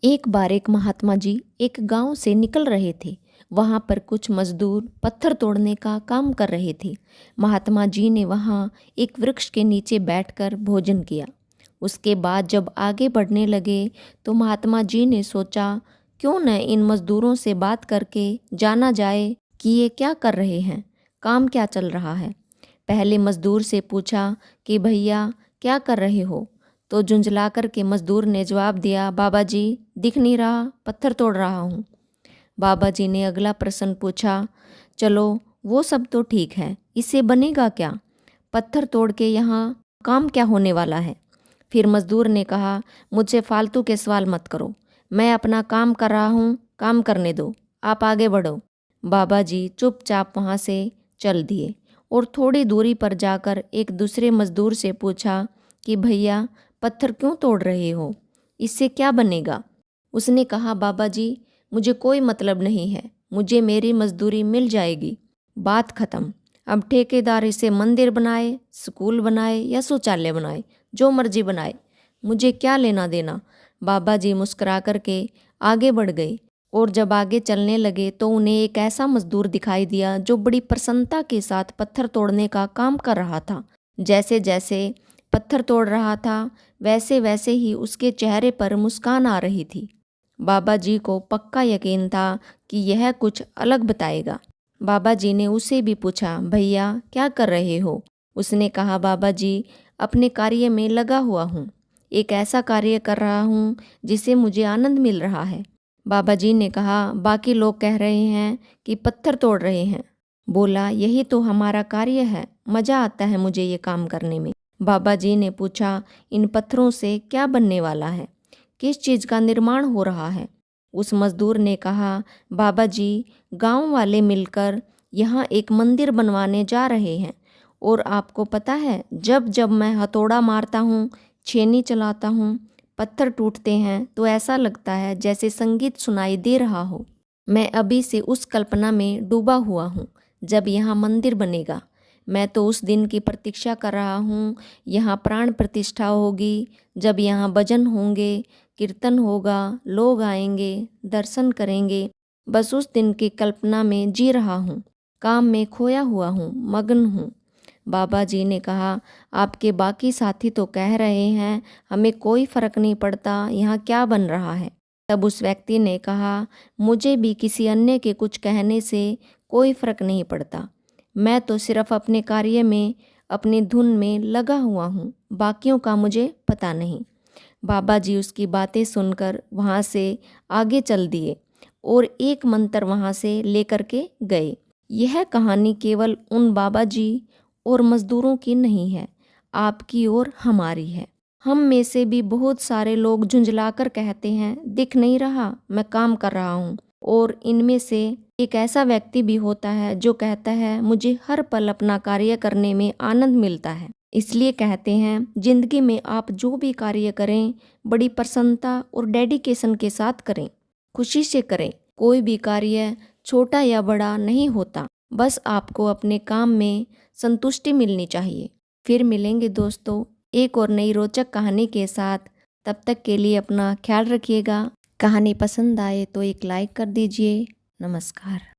एक बार एक महात्मा जी एक गांव से निकल रहे थे। वहां पर कुछ मजदूर पत्थर तोड़ने का काम कर रहे थे। महात्मा जी ने वहां एक वृक्ष के नीचे बैठकर भोजन किया। उसके बाद जब आगे बढ़ने लगे तो महात्मा जी ने सोचा, क्यों न इन मजदूरों से बात करके जाना जाए कि ये क्या कर रहे हैं, काम क्या चल रहा है। पहले मजदूर से पूछा कि भैया क्या कर रहे हो। तो झुंझला कर के मजदूर ने जवाब दिया, बाबा जी दिख नहीं रहा, पत्थर तोड़ रहा हूँ। बाबा जी ने अगला प्रश्न पूछा, चलो वो सब तो ठीक है, इससे बनेगा क्या, पत्थर तोड़ के यहाँ काम क्या होने वाला है। फिर मजदूर ने कहा, मुझसे फालतू के सवाल मत करो, मैं अपना काम कर रहा हूँ, काम करने दो, आप आगे बढ़ो। बाबा जी चुपचाप वहाँ से चल दिए और थोड़ी दूरी पर जाकर एक दूसरे मजदूर से पूछा कि भैया पत्थर क्यों तोड़ रहे हो, इससे क्या बनेगा। उसने कहा, बाबा जी मुझे कोई मतलब नहीं है, मुझे मेरी मजदूरी मिल जाएगी, बात खत्म। अब ठेकेदार इसे मंदिर बनाए, स्कूल बनाए या शौचालय बनाए, जो मर्जी बनाए, मुझे क्या लेना देना। बाबा जी मुस्कुरा करके आगे बढ़ गए और जब आगे चलने लगे तो उन्हें एक ऐसा मजदूर दिखाई दिया जो बड़ी प्रसन्नता के साथ पत्थर तोड़ने का काम कर रहा था। जैसे जैसे पत्थर तोड़ रहा था वैसे वैसे ही उसके चेहरे पर मुस्कान आ रही थी। बाबा जी को पक्का यकीन था कि यह कुछ अलग बताएगा। बाबा जी ने उसे भी पूछा, भैया क्या कर रहे हो। उसने कहा, बाबा जी अपने कार्य में लगा हुआ हूँ, एक ऐसा कार्य कर रहा हूँ जिसे मुझे आनंद मिल रहा है। बाबा जी ने कहा, बाकी लोग कह रहे हैं कि पत्थर तोड़ रहे हैं। बोला, यही तो हमारा कार्य है, मज़ा आता है मुझे ये काम करने में। बाबा जी ने पूछा, इन पत्थरों से क्या बनने वाला है, किस चीज़ का निर्माण हो रहा है। उस मजदूर ने कहा, बाबा जी गांव वाले मिलकर यहाँ एक मंदिर बनवाने जा रहे हैं और आपको पता है, जब जब मैं हथौड़ा मारता हूँ, छेनी चलाता हूँ, पत्थर टूटते हैं तो ऐसा लगता है जैसे संगीत सुनाई दे रहा हो। मैं अभी से उस कल्पना में डूबा हुआ हूँ, जब यहाँ मंदिर बनेगा। मैं तो उस दिन की प्रतीक्षा कर रहा हूँ, यहाँ प्राण प्रतिष्ठा होगी, जब यहाँ भजन होंगे, कीर्तन होगा, लोग आएंगे, दर्शन करेंगे। बस उस दिन की कल्पना में जी रहा हूँ, काम में खोया हुआ हूँ, मग्न हूँ। बाबा जी ने कहा, आपके बाकी साथी तो कह रहे हैं हमें कोई फर्क नहीं पड़ता यहाँ क्या बन रहा है। तब उस व्यक्ति ने कहा, मुझे भी किसी अन्य के कुछ कहने से कोई फर्क नहीं पड़ता, मैं तो सिर्फ अपने कार्य में, अपनी धुन में लगा हुआ हूँ, बाकियों का मुझे पता नहीं। बाबा जी उसकी बातें सुनकर वहाँ से आगे चल दिए और एक मंत्र वहाँ से लेकर के गए। यह कहानी केवल उन बाबा जी और मजदूरों की नहीं है, आपकी और हमारी है। हम में से भी बहुत सारे लोग झुंझलाकर कहते हैं, दिख नहीं रहा, मैं काम कर रहा हूँ। और इनमें से एक ऐसा व्यक्ति भी होता है जो कहता है, मुझे हर पल अपना कार्य करने में आनंद मिलता है। इसलिए कहते हैं, जिंदगी में आप जो भी कार्य करें बड़ी प्रसन्नता और डेडिकेशन के साथ करें, खुशी से करें। कोई भी कार्य छोटा या बड़ा नहीं होता, बस आपको अपने काम में संतुष्टि मिलनी चाहिए। फिर मिलेंगे दोस्तों एक और नई रोचक कहानी के साथ। तब तक के लिए अपना ख्याल रखिएगा। कहानी पसंद आए तो एक लाइक कर दीजिए। नमस्कार।